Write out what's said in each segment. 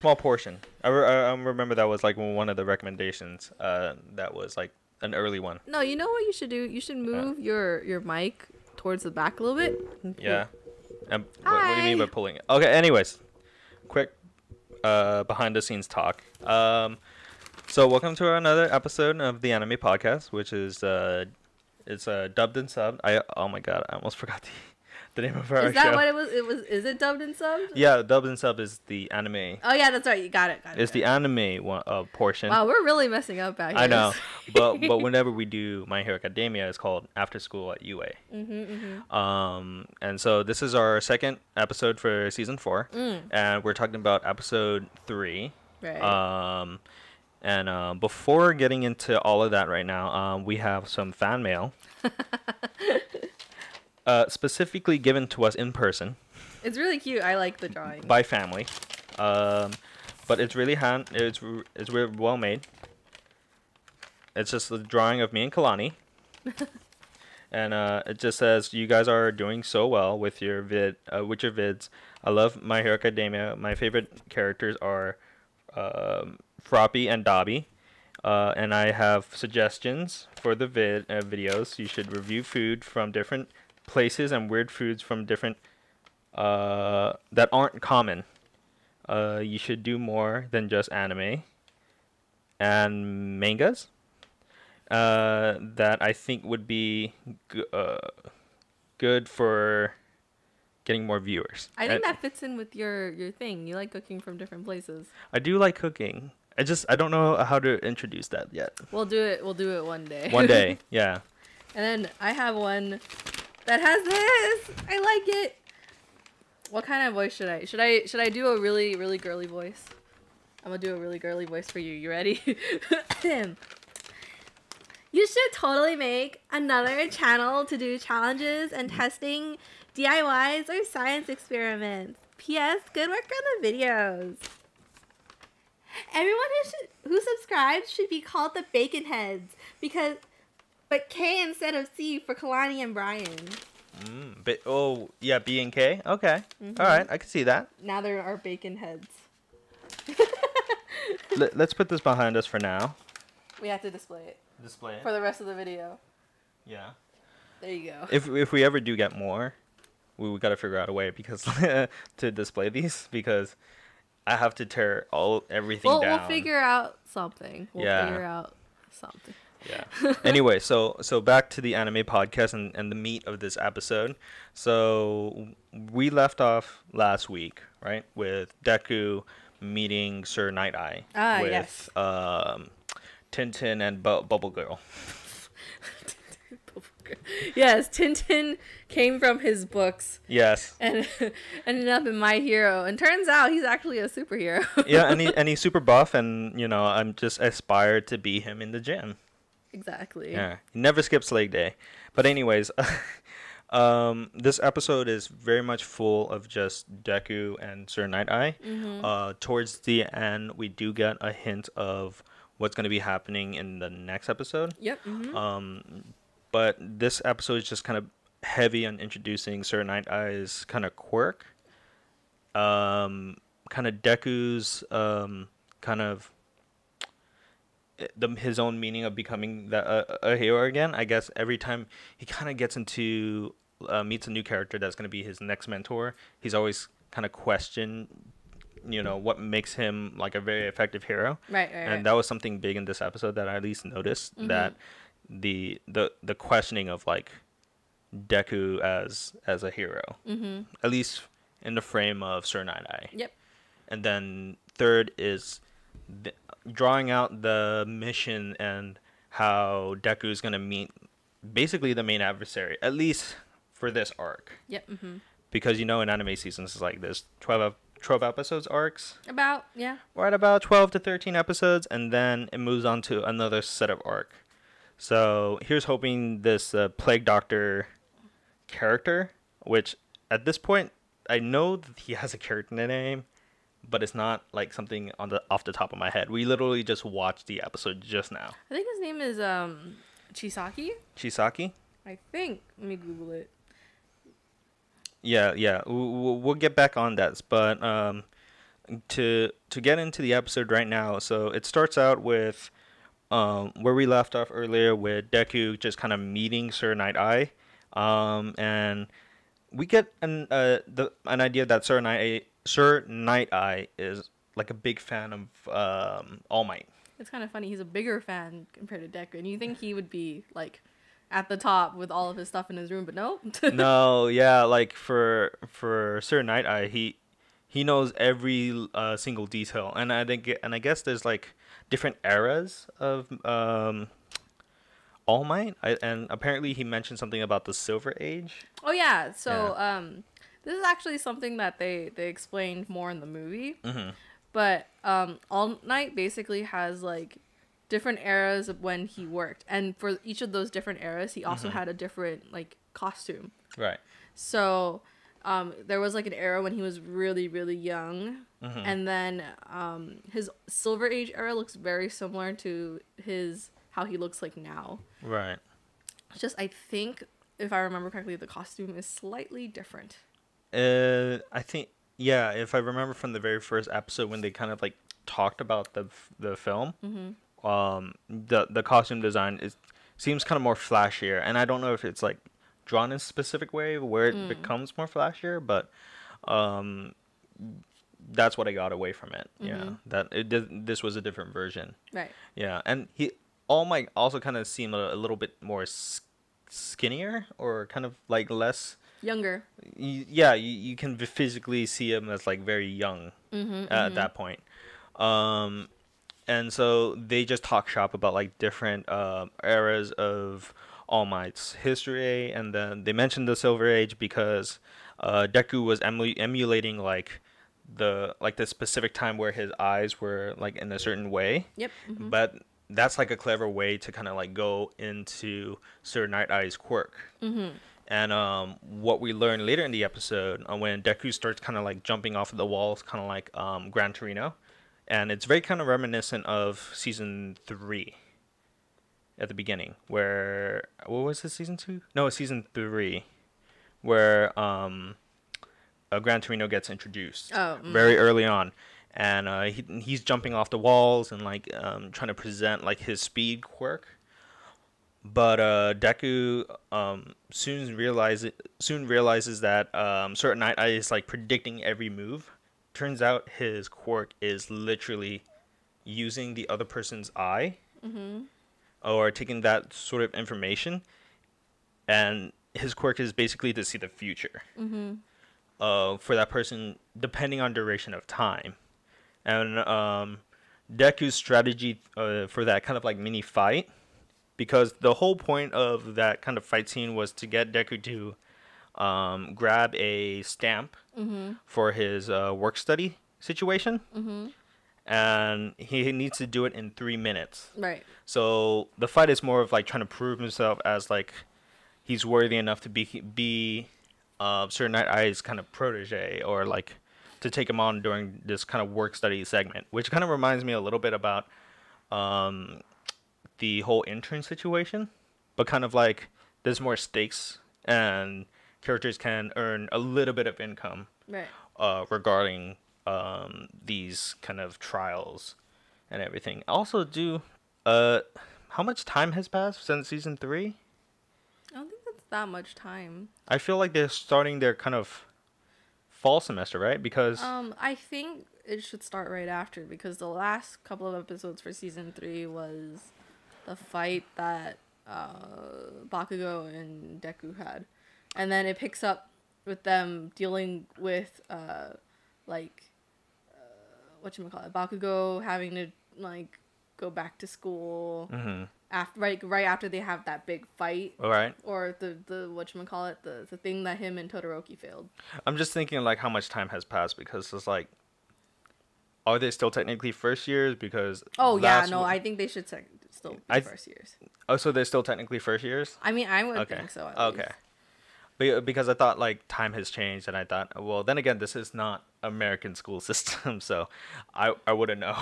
Small portion. I remember that was like one of the recommendations. That was like an early one. No, you know what you should do? You should Uh, move your mic towards the back a little bit. yeah. And what do you mean by Hi. pulling it? Okay. Anyways, quick behind the scenes talk. So welcome to another episode of the Anime Podcast, which is it's dubbed and subbed. Oh my god, I almost forgot the name of our Is that show. what it was? Is it dubbed and subbed? Yeah, dubbed and subbed is the anime. Oh yeah, that's right. You got it. It's the anime one portion. Wow, we're really messing up back here. I know, but whenever we do My Hero Academia, it's called Afterschool at UA. And so this is our second episode for season 4, and we're talking about episode 3. Right. And before getting into all of that right now, we have some fan mail, specifically given to us in person It's really cute. I like the drawing. by family. But it's really it's really well made. It's just the drawing of me and Kalani. And it just says, "You guys are doing so well with your vids. I love My Hero Academia. My favorite characters are Froppy and Dobby. And I have suggestions for the videos. You should review food from different places and weird foods from different that aren't common. You should do more than just anime and mangas. That I think would be good for getting more viewers." I think that fits in with your thing. You like cooking from different places. I do like cooking. I don't know how to introduce that yet. We'll do it. We'll do it one day. One day, yeah. And then I have one that has this. I like it. What kind of voice should I? Should I do a really really girly voice? I'm gonna do a really girly voice for you. You ready? You should totally make another channel to do challenges and testing, DIYs, or science experiments. P.S. Good work on the videos. Everyone who subscribes should be called the Bacon Heads but K instead of C for Kalani and Brian. Yeah, B and K. Okay, all right, I can see that. Now there are Bacon Heads. Let's put this behind us for now. We have to display it Display it. for the rest of the video. Yeah. There you go. If we ever do get more, we got to figure out a way because to display these, because I have to tear everything down. We'll figure out something. Yeah. Yeah. Anyway, so back to the anime podcast and the meat of this episode. So we left off last week, right, with Deku meeting Sir Nighteye with yes. Tintin and Bubble Girl. Yes, Tintin came from his books. Yes. And ended up in My Hero, and turns out he's actually a superhero. Yeah, and he's super buff, and I'm just aspired to be him in the gym. Exactly. Yeah, he never skips leg day. But anyways, this episode is very much full of just Deku and Sir Nighteye. Towards the end, we do get a hint of what's going to be happening in the next episode. Yep. But this episode is just kind of heavy on introducing Sir Nighteye's kind of quirk. Kind of Deku's kind of his own meaning of becoming a hero again. I guess every time he kind of gets into meets a new character that's going to be his next mentor, he's always kind of questioned what makes him like a very effective hero. Right. And that was something big in this episode that I at least noticed, that the questioning of like Deku as a hero, at least in the frame of Sir Nighteye. Yep. And then third is drawing out the mission and how Deku is going to meet basically the main adversary, at least for this arc. Yep. Because in anime seasons it's like this 12 episodes arcs. About, yeah. We're at about 12 to 13 episodes, and then it moves on to another set of arc. So here's hoping this Plague Doctor character, which at this point I know that he has a character name, but it's not like something off the top of my head. We literally just watched the episode just now. I think his name is Chisaki. Chisaki? I think. Let me Google it. Yeah. We'll get back on that, but to get into the episode right now, so it starts out with where we left off earlier with Deku just kind of meeting Sir Nighteye, and we get an idea that Sir Nighteye is like a big fan of All Might. It's kind of funny. He's a bigger fan compared to Deku, and you think he would be like at the top with all of his stuff in his room, but no. No, yeah, like for Sir Nighteye, he knows every single detail, and I guess there's like different eras of All Might, and apparently he mentioned something about the Silver Age. Oh yeah, so this is actually something that they explained more in the movie. Mm-hmm. But All Might basically has like different eras of when he worked, and for each of those different eras, he also had a different like costume. Right. So there was like an era when he was really really young, and then his Silver Age era looks very similar to his how he looks like now. Right. It's just I think if I remember correctly, the costume is slightly different. I think, yeah, if I remember from the very first episode when they kind of like talked about the film, the costume design seems kind of more flashier, and I don't know if it's like drawn in a specific way where it becomes more flashier, but that's what I got away from it. Yeah, that this was a different version. Right. Yeah, and All Might also kind of seemed a little bit more skinnier, or kind of like less Younger. Yeah, you can physically see him as like very young at that point. And so they just talk shop about like different eras of All Might's history, and then they mentioned the Silver Age because Deku was emulating like the specific time where his eyes were like in a certain way. Yep. But that's like a clever way to kind of like go into Sir Night-Eye's quirk. And what we learn later in the episode, when Deku starts kind of like jumping off of the walls, kind of like Gran Torino, and it's very kind of reminiscent of season 3 at the beginning, where what was it, season 2? No, it's season 3, where Gran Torino gets introduced very early on, and he's jumping off the walls and like trying to present like his speed quirk. But Deku soon realizes that certain Nighteye is like predicting every move. Turns out his quirk is literally using the other person's eye, or taking that sort of information, and his quirk is basically to see the future for that person, depending on duration of time. And Deku's strategy for that kind of like mini fight, because the whole point of that kind of fight scene was to get Deku to grab a stamp for his work study situation. And he needs to do it in 3 minutes. Right. So the fight is more of like trying to prove himself as like he's worthy enough to be Sir Night-Eye's kind of protege, or like to take him on during this kind of work study segment, which kind of reminds me a little bit about the whole intern situation, but kind of like there's more stakes and characters can earn a little bit of income regarding these kind of trials and everything. Also, how much time has passed since season 3? I don't think that's that much time. I feel like they're starting their kind of fall semester, right? Because I think it should start right after, because the last couple of episodes for season 3 was the fight that Bakugo and Deku had, and then it picks up with them dealing with whatchamacallit, Bakugo having to like go back to school after right after they have that big fight. All right. Or the whatchamacallit, the thing that him and Todoroki failed. I'm just thinking like how much time has passed, because it's like, are they still technically first years? Because I think they should still be first years. Oh, so they're still technically first years? I mean, I would think so. Okay. Because I thought like time has changed, and I thought, well, then again, this is not American school system, so I wouldn't know.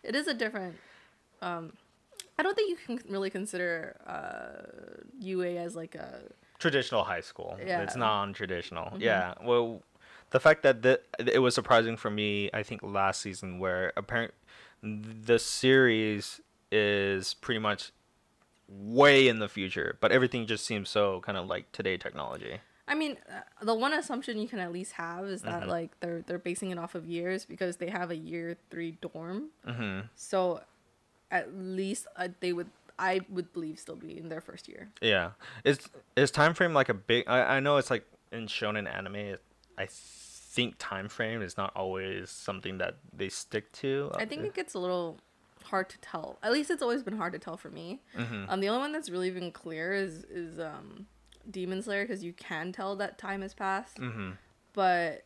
It is a different. I don't think you can really consider UA as like a traditional high school. Yeah. It's non-traditional. Yeah. Well, the fact that it was surprising for me, I think last season, where apparent the series is pretty much way in the future, but everything just seems so kind of like today technology. I mean, the one assumption you can at least have is that Mm-hmm. like they're basing it off of years because they have a year 3 dorm. Mm-hmm. So at least I would believe still be in their first year. Yeah. Is time frame like a big? I know it's like in shonen anime. I think time frame is not always something that they stick to. I think it gets a little hard to tell. At least it's always been hard to tell for me. Mm-hmm. The only one that's really been clear is Demon Slayer because you can tell that time has passed. Mm-hmm. But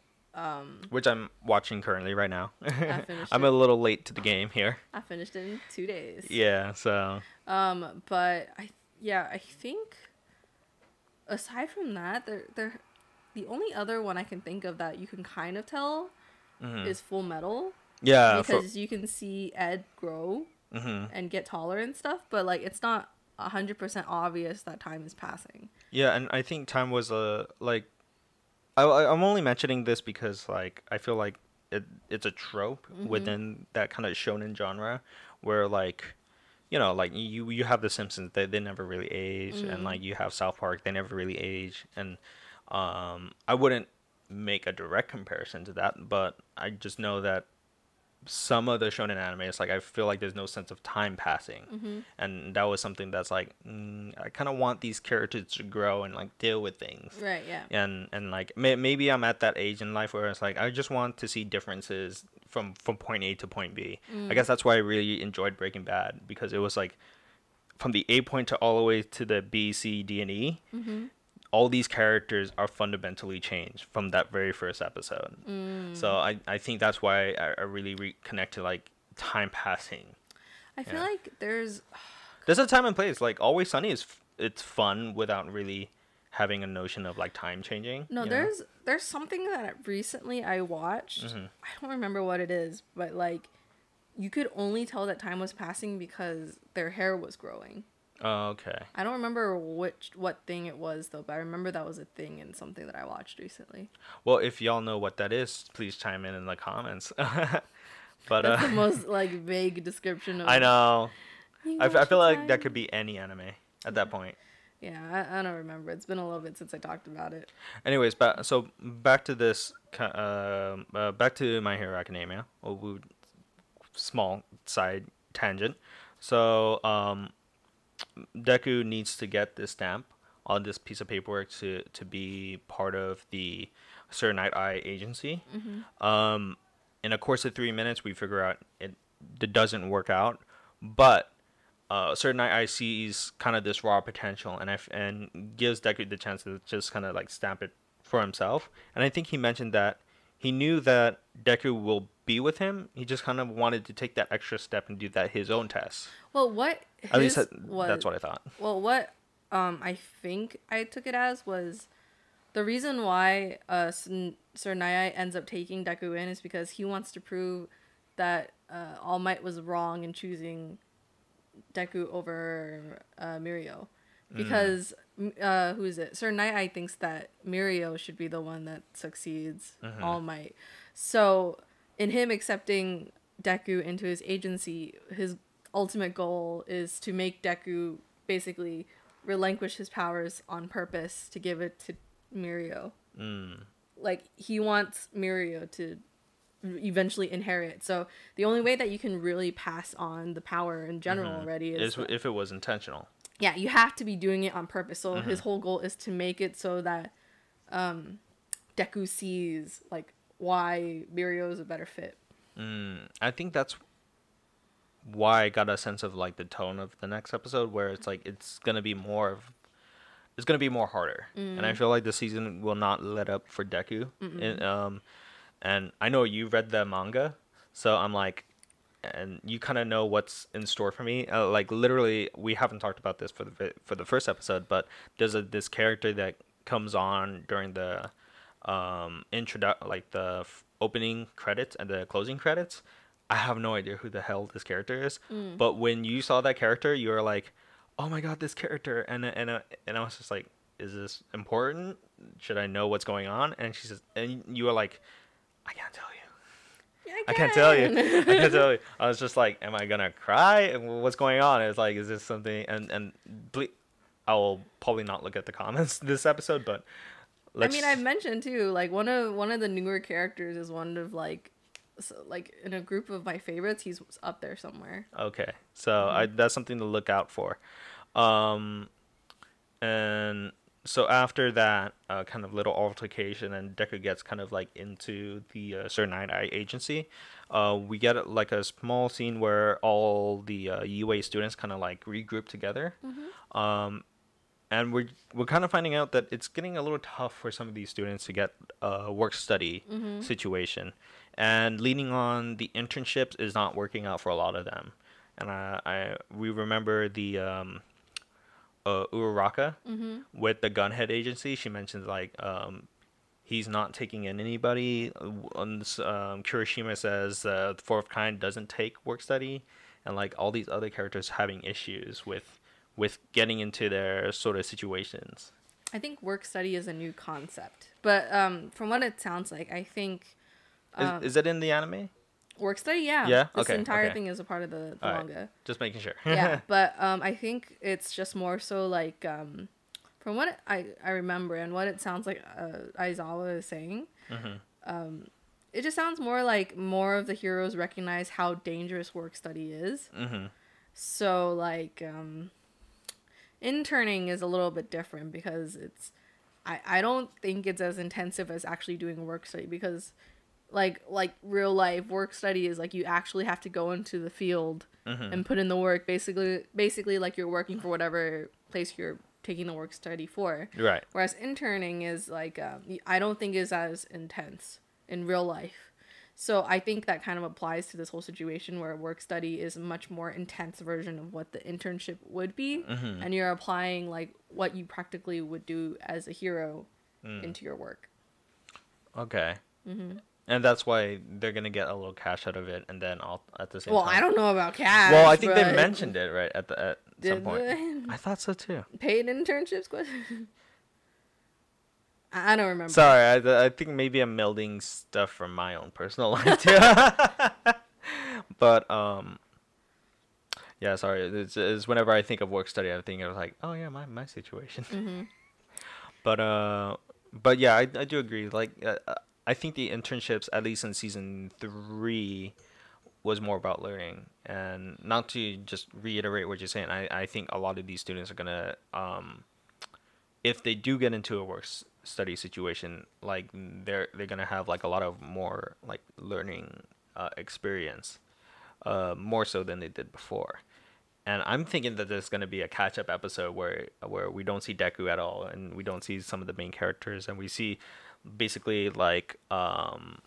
Which I'm watching currently right now. I finished I'm it. a little late to the game here. I finished it in 2 days. Yeah. So. But I think aside from that, they're the only other one I can think of that you can kind of tell Mm-hmm. is Full Metal. Yeah. Because you can see Ed grow Mm-hmm. and get taller and stuff, but like it's not 100% obvious that time is passing. Yeah, and I think time was like I'm only mentioning this because like I feel like it's a trope within that kind of shonen genre where like like you have the Simpsons, they never really age, and like you have South Park, they never really age, and I wouldn't make a direct comparison to that, but I just know that some of the shonen anime, it's like I feel like there's no sense of time passing, and that was something that's like I kind of want these characters to grow and like deal with things, Right, yeah. and like maybe I'm at that age in life where it's like I just want to see differences from point A to point B. I guess that's why I really enjoyed Breaking Bad, because it was like from the A point to all the way to the B, C, D, and E. All these characters are fundamentally changed from that very first episode. So I think that's why I really connect to like time passing. I feel Yeah. like there's There's a time and place. Like Always Sunny it's fun without really having a notion of like time changing. no, you know? there's something that recently I watched. I don't remember what it is, but like you could only tell that time was passing because their hair was growing. Oh, okay. I don't remember what thing it was though, but I remember that was a thing in something that I watched recently. Well, if y'all know what that is, please chime in the comments. But That's the most like vague description of. I know. You I watch feel the like that time? could be any anime at that point. Yeah, I don't remember. It's been a little bit since I talked about it. Anyways, back to this. Back to My Hero Academia. Small side tangent. So Deku needs to get this stamp on this piece of paperwork to be part of the Sir Nighteye agency. In a course of 3 minutes, we figure out it doesn't work out, but Sir Nighteye sees kind of this raw potential and gives Deku the chance to just kind of like stamp it for himself. And I think he mentioned that he knew that Deku will be with him. He just kind of wanted to take that extra step and do that his own test. Well, what At least his that's what I thought. Well, what I think I took it as was the reason why Sir Nighteye ends up taking Deku in is because he wants to prove that All Might was wrong in choosing Deku over Mirio. Because who is it? Sir Nighteye thinks that Mirio should be the one that succeeds All Might. So in him accepting Deku into his agency, his ultimate goal is to make Deku basically relinquish his powers on purpose to give it to Mirio. Like he wants Mirio to eventually inherit. So the only way that you can really pass on the power in general already is If it was intentional. yeah, you have to be doing it on purpose. So his whole goal is to make it so that Deku sees like why Mirio is a better fit. I think that's why I got a sense of like the tone of the next episode, where it's like it's gonna be more harder, and I feel like the season will not let up for Deku. And I know you read the manga, so I'm like, and you kind of know what's in store for me. Like literally, we haven't talked about this for the first episode, but there's this character that comes on during the opening credits and the closing credits. I have no idea who the hell this character is, but when you saw that character, you were like, "Oh my god, this character!" And I was just like, "Is this important?" should I know what's going on? And she says, and you were like, I can't tell you. Yeah, I can't tell you. can. I can't tell you. I was just like, am I gonna cry? What's going on? It's like, is this something? I will probably not look at the comments this episode, but I mean, I've mentioned too, like one of the newer characters is one of like, so, like in a group of my favorites, he's up there somewhere. Okay, so that's something to look out for. And so after that kind of little altercation, and Deku gets kind of like into the Sir Nighteye agency, we get like a small scene where all the UA students kind of like regroup together. And we're kind of finding out that it's getting a little tough for some of these students to get a work-study situation. And leaning on the internships is not working out for a lot of them. And we remember the Uraraka with the Gunhead agency. She mentions like he's not taking in anybody. Kirishima says the fourth kind doesn't take work-study. And like all these other characters having issues with getting into their sort of situations. I think work study is a new concept, but from what it sounds like, I think Is it in the anime? work study, yeah. Yeah? This Okay, entire okay. thing is a part of the All manga. right. Just making sure. Yeah, but I think it's just more so like from what I remember and what it sounds like Aizawa is saying. It just sounds more like more of the heroes recognize how dangerous work study is. So like interning is a little bit different because it's I don't think it's as intensive as actually doing work study, because like real life work study is like you actually have to go into the field and put in the work, basically like you're working for whatever place you're taking the work study for. Right. Whereas interning is like I don't think is as intense in real life. So I think that kind of applies to this whole situation where work study is a much more intense version of what the internship would be. And you're applying like what you practically would do as a hero into your work. Okay. And that's why they're going to get a little cash out of it, and then at the same time. Well, I don't know about cash. Well, I think they but mentioned it, right, at some point. they? I thought so, too. Paid internships question? I don't remember. Sorry, I think maybe I'm melding stuff from my own personal life, too. But, yeah, sorry. It's whenever I think of work study, I think of like, oh, yeah, my situation. But yeah, I do agree. Like, I think the internships, at least in season 3, was more about learning. And not to just reiterate what you're saying, I think a lot of these students are gonna, if they do get into a work study situation, like they're gonna have like a lot of more like learning experience, more so than they did before. And I'm thinking that there's gonna be a catch up episode where we don't see Deku at all, and we don't see some of the main characters, and we see basically like Ochako,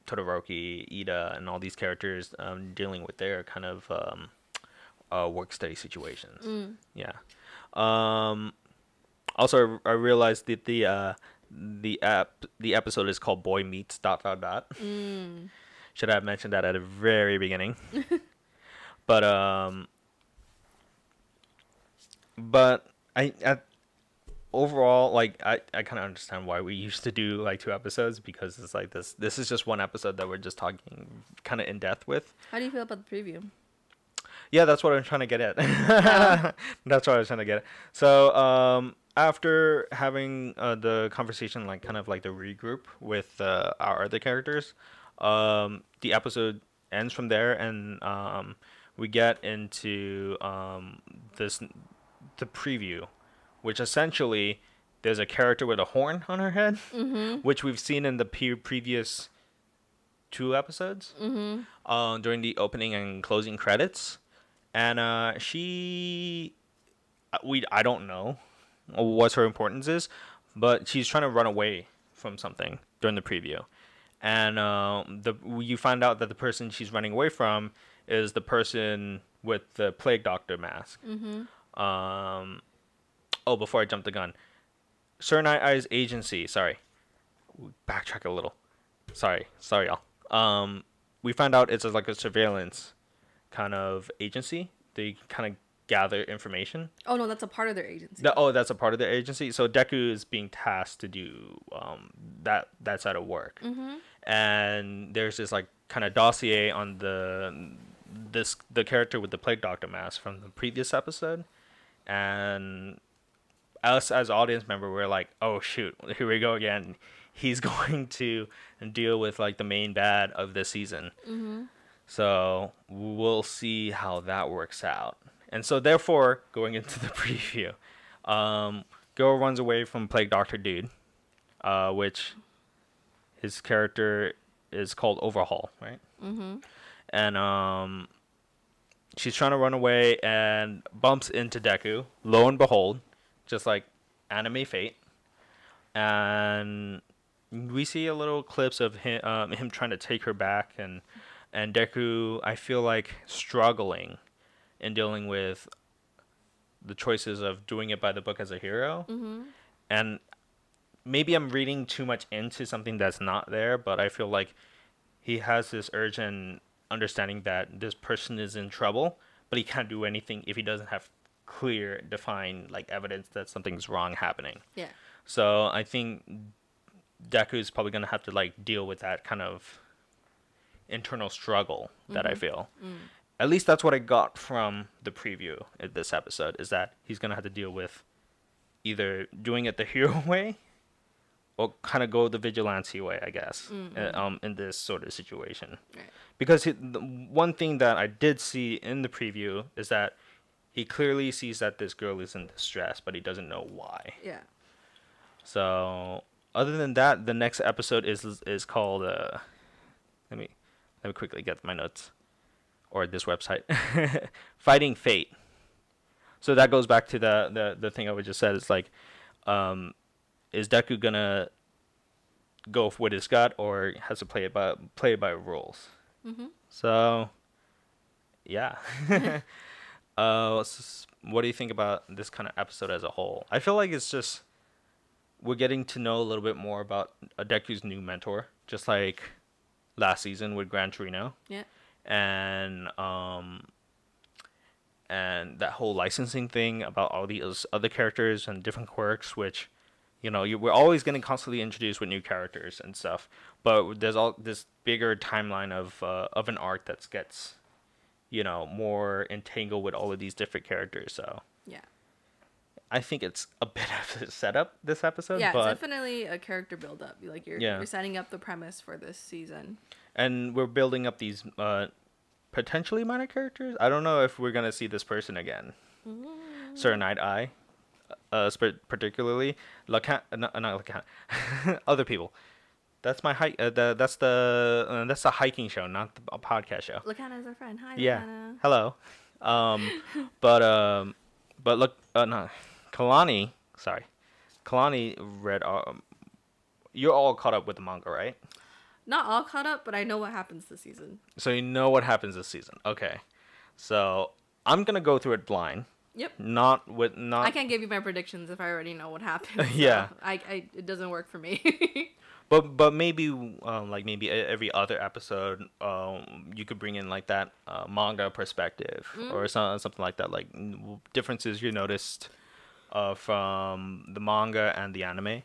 Todoroki, Ida, and all these characters dealing with their kind of work study situations. Yeah. Also, I realized that the episode is called Boy Meets ... Should I have mentioned that at the very beginning? But overall, like I kind of understand why we used to do like 2 episodes, because it's like this is just one episode that we're just talking kind of in depth with. How do you feel about the preview? Yeah, that's what I'm trying to get at. Yeah. That's what I was trying to get at. So after having the conversation, like kind of like the regroup with our other characters, the episode ends from there, and we get into the preview, which essentially there's a character with a horn on her head, which we've seen in the previous 2 episodes during the opening and closing credits. And I don't know what her importance is, but she's trying to run away from something during the preview. And you find out that the person she's running away from is the person with the Plague Doctor mask. Before I jump the gun, Sir Night-Eye's agency. Sorry, backtrack a little. Sorry, y'all. We found out it's like a surveillance kind of agency. They kind of gather information. Oh no, that's a part of their agency. That's a part of their agency. So Deku is being tasked to do that side of work. And there's this like kind of dossier on the character with the plague doctor mask from the previous episode, and us as audience member, we're like, oh shoot, here we go again. He's going to deal with like the main bad of this season. So we'll see how that works out. And so therefore, going into the preview, Gil runs away from Plague Doctor Dude, which his character is called Overhaul, right? And she's trying to run away and bumps into Deku. Lo and behold, just like anime fate. And we see a little clips of him trying to take her back, and Deku, I feel like, struggling in dealing with the choices of doing it by the book as a hero. And maybe I'm reading too much into something that's not there, but I feel like he has this urge and understanding that this person is in trouble, but he can't do anything if he doesn't have clear, defined like evidence that something's wrong happening. Yeah. So I think Deku is probably gonna have to like deal with that kind of internal struggle that I feel. At least that's what I got from the preview of this episode, is that he's gonna have to deal with either doing it the hero way or kind of go the vigilante way, I guess, in this sort of situation. Right. Because the one thing that I did see in the preview is that he clearly sees that this girl is in distress, but he doesn't know why. Yeah. So other than that, the next episode is called let me quickly get my notes, or this website, Fighting Fate. So that goes back to the thing I just said. It's like, is Deku gonna go with his gut, or has to play it by rules? So yeah. What do you think about this kind of episode as a whole? I feel like it's just we're getting to know a little bit more about Deku's new mentor, just like last season with Gran Torino. Yeah. And that whole licensing thing about all these other characters and different quirks, which, you know, we're always getting constantly introduced with new characters and stuff. But there's all this bigger timeline of an arc that gets, you know, more entangled with all of these different characters. So Yeah. I think it's a bit of a setup this episode. Yeah, but it's definitely a character build up. Like you're setting up the premise for this season. And we're building up these potentially minor characters. I don't know if we're gonna see this person again. Sir Nighteye, particularly not Lacan, other people. That's my hike. That's the hiking show, not a podcast show. Lacana is our friend. Hi, Yeah. Lacana. Hello. But look, no, Kalani. Sorry, Kalani read. You're all caught up with the manga, right? Not all caught up, but I know what happens this season. So you know what happens this season. Okay. So I'm gonna go through it blind. Yep. I can't give you my predictions if I already know what happens. Yeah. So it doesn't work for me. But maybe like maybe every other episode you could bring in like that manga perspective or something like that, like differences you noticed from the manga and the anime,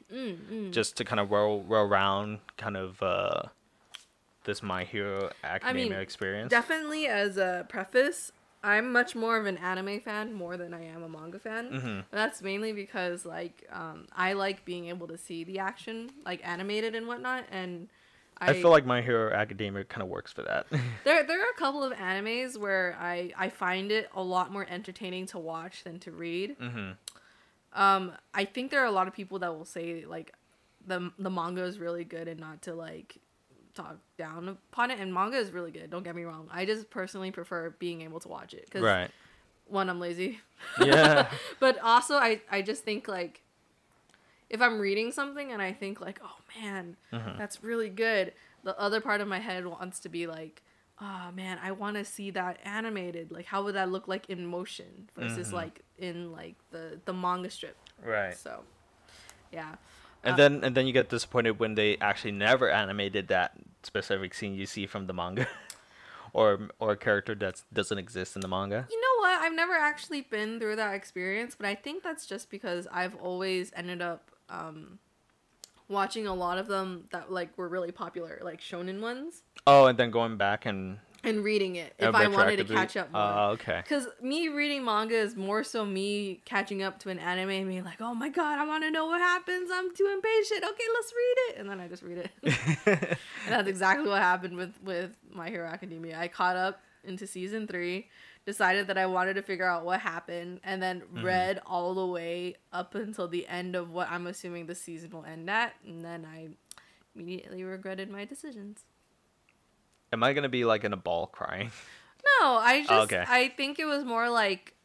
just to kind of roll around kind of this My Hero Academia experience. Definitely as a preface, I'm much more of an anime fan more than I am a manga fan. That's mainly because like I like being able to see the action like animated and whatnot, and I feel like My Hero Academia kind of works for that. There are a couple of animes where I find it a lot more entertaining to watch than to read. I think there are a lot of people that will say like the manga is really good and not to like talk down upon it, and manga is really good, don't get me wrong. I just personally prefer being able to watch it because one, I'm lazy, but also I just think like if I'm reading something and I think like, oh man, that's really good, the other part of my head wants to be like, oh man, I want to see that animated, like how would that look like in motion versus like in like the manga strip, right? So yeah. And then you get disappointed when they actually never animated that specific scene you see from the manga, or a character that doesn't exist in the manga. You know what? I've never actually been through that experience, but I think that's just because I've always ended up watching a lot of them that like were really popular, like shonen ones. Oh, and then going back and reading it if I wanted to retroactively? catch up more. Okay. Because me reading manga is more so me catching up to an anime and being like, oh my god, I want to know what happens. I'm too impatient. Okay, let's read it. And then I just read it. And that's exactly what happened with My Hero Academia. I caught up into season 3, decided that I wanted to figure out what happened, and then read all the way up until the end of what I'm assuming the season will end at. And then I immediately regretted my decisions. Am I gonna be like in a ball crying? No, I Okay. I think it was more like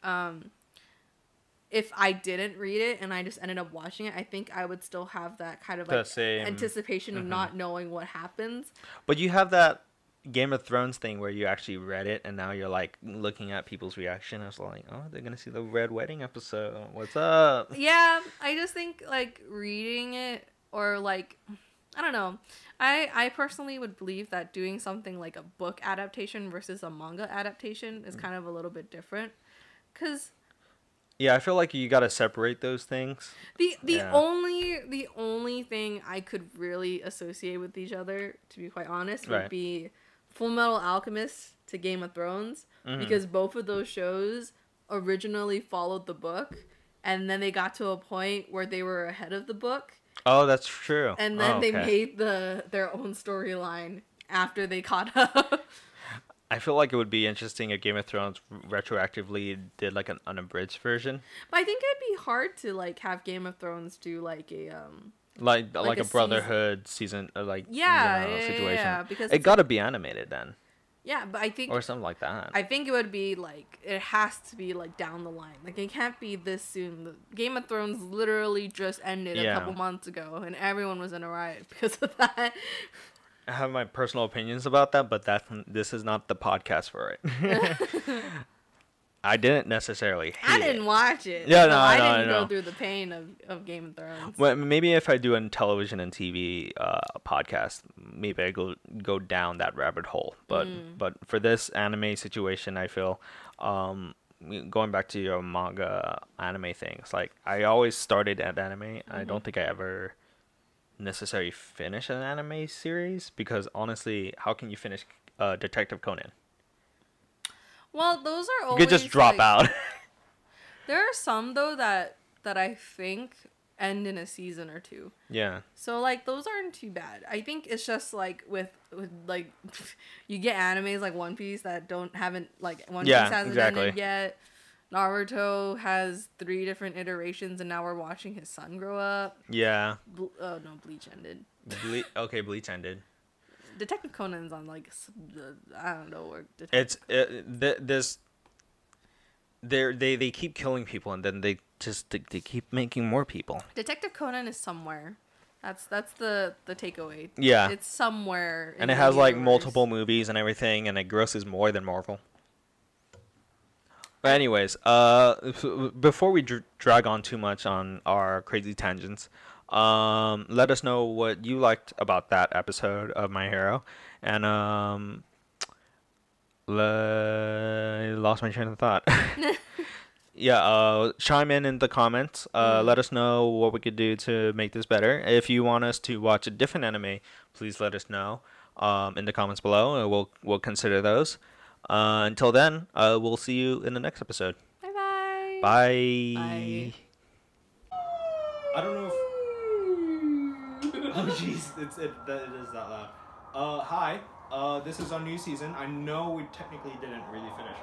if I didn't read it and I just ended up watching it, I think I would still have that kind of The like same. anticipation of not knowing what happens. But you have that Game of Thrones thing where you actually read it and now you're like looking at people's reaction. It's like, oh, they're gonna see the Red Wedding episode. What's up? Yeah, I just think like reading it or like I don't know. I personally would believe that doing something like a book adaptation versus a manga adaptation is kind of a little bit different. Cause Yeah, I feel like you gotta separate those things. the only thing I could really associate with each other, to be quite honest, would Right. be Full Metal Alchemist to Game of Thrones, because both of those shows originally followed the book, and then they got to a point where they were ahead of the book. Oh, that's true. And then they okay. made their own storyline after they caught up. I feel like it would be interesting if Game of Thrones retroactively did like an unabridged version, But I think it'd be hard to like have Game of Thrones do like a like Like a a Brotherhood season, like yeah, you know, yeah, situation. yeah, because It it's gotta be animated then, yeah, but I think or something like that. I think it would be like it has to be like down the line. Like it can't be this soon. The Game of Thrones literally just ended a Yeah. couple months ago, and everyone was in a riot because of that. I have my personal opinions about that, but this is not the podcast for it. I didn't necessarily hate I didn't it. watch it. Yeah, so no, I I didn't know. go through the pain of Game of Thrones. Well, maybe if I do a television and TV podcast, maybe I go down that rabbit hole. But for this anime situation, I feel going back to your manga anime things, like I always started at anime. I don't think I ever necessarily finished an anime series because honestly, how can you finish Detective Conan? Well, those are You always could just drop like, out. There are some though that I think end in a season or two. Yeah. So like those aren't too bad. I think it's just like with like you get animes like One Piece that haven't like One Piece hasn't ended yet. Naruto has 3 different iterations and now we're watching his son grow up. Yeah. Oh no, Bleach ended. Okay, Bleach ended. Detective Conan's on like I don't know where. They keep killing people and then they keep making more people. Detective Conan is somewhere. That's the takeaway. Yeah. It's somewhere. And in it the has like universe. multiple movies and everything, and it grosses more than Marvel. But anyways, before we drag on too much on our crazy tangents, let us know what you liked about that episode of My Hero, and lost my train of thought. Yeah, chime in the comments. Let us know what we could do to make this better. If you want us to watch a different anime, please let us know in the comments below, and we'll consider those. Until then, we'll see you in the next episode. Bye-bye. Bye. Bye. I don't know if. Oh jeez, it is that loud. Hi. This is our new season. I know we technically didn't really finish.